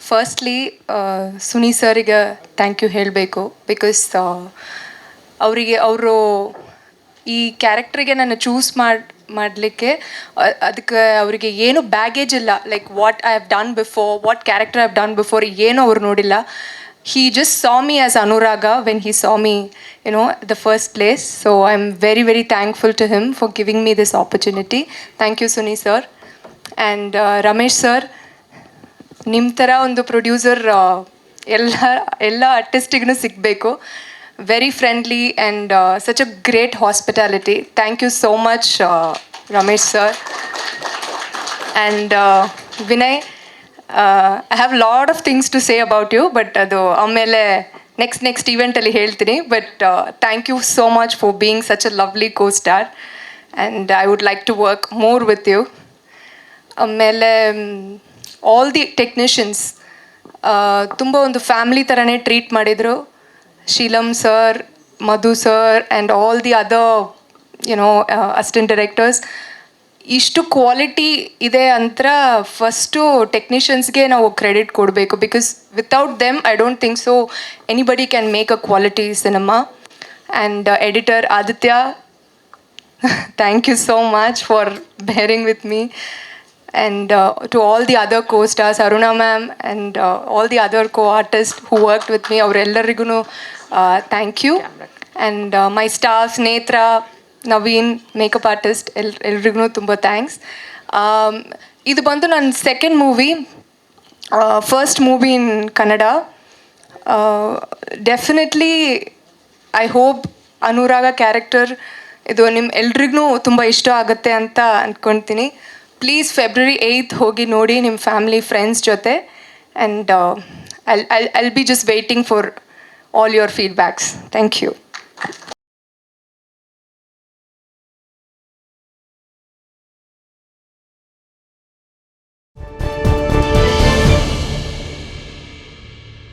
Firstly Suni ಸರಿಗೆ thank you ಹೇಳಬೇಕು. Because ಅವರಿಗೆ ಅವರು ಈ ಕ್ಯಾರೆಕ್ಟ್ರಿಗೆ ನನ್ನ ಚೂಸ್ ಮಾಡಲಿಕ್ಕೆ ಅದಕ್ಕೆ ಅವರಿಗೆ ಏನು ಬ್ಯಾಗೇಜ್ ಇಲ್ಲ. Like what I have done before, what character I have done before, ಏನು ಅವ್ರು ನೋಡಿಲ್ಲ. He just saw me as Anuraga when he saw me, the first place. So I'm very, very thankful to him for giving me this opportunity. Thank you, Suni sir. And Ramesh sir, ನಿಮ್ಮ ಥರ ಒಂದು producer ಎಲ್ಲ ಆರ್ಟಿಸ್ಟಿಗೂ ಸಿಗಬೇಕು. Very friendly and such a great hospitality. Thank you so much Ramesh sir. And Vinay, I have lot of things to say about you, but ಅದು ಆಮೇಲೆ next ಈವೆಂಟಲ್ಲಿ ಹೇಳ್ತೀನಿ. But thank you so much for being such a lovely co star, and I would like to work more with you. ಆಮೇಲೆ all the technicians ತುಂಬ ಒಂದು family ಥರನೇ treat ಮಾಡಿದರು. Sheelam sir, Madhu sir and all the other assistant directors. ಇಷ್ಟು quality ಇದೆ ಅಂತ first ಟೆಕ್ನಿಷಿಯನ್ಸ್ಗೆ ನಾವು ಕ್ರೆಡಿಟ್ ಕೊಡಬೇಕು. Because without them I don't think so anybody can make a quality cinema. And editor Aditya, thank you so much for bearing with me. And to all the other co-stars, Aruna ma'am and all the other co-artists who worked with me, avರೆಲ್ಲರಿಗೂ thank you. And my staff, Netra, Naveen, makeup artist, ಎಲ್ರಿಗೂ ತುಂಬ thanks. ಇದು ಬಂದು ನನ್ನ second movie, first movie in Kannada. Definitely I hope Anurag character ಇದು ನಿಮ್ಮ ಎಲ್ರಿಗೂ ತುಂಬ ಇಷ್ಟ ಆಗುತ್ತೆ ಅಂತ ಅಂದ್ಕೊಳ್ತೀನಿ. ಪ್ಲೀಸ್ ಫೆಬ್ರವರಿ 8th ಹೋಗಿ ನೋಡಿ ನಿಮ್ಮ ಫ್ಯಾಮಿಲಿ ಫ್ರೆಂಡ್ಸ್ ಜೊತೆ. And I'll be just waiting for all your feedbacks. Thank you.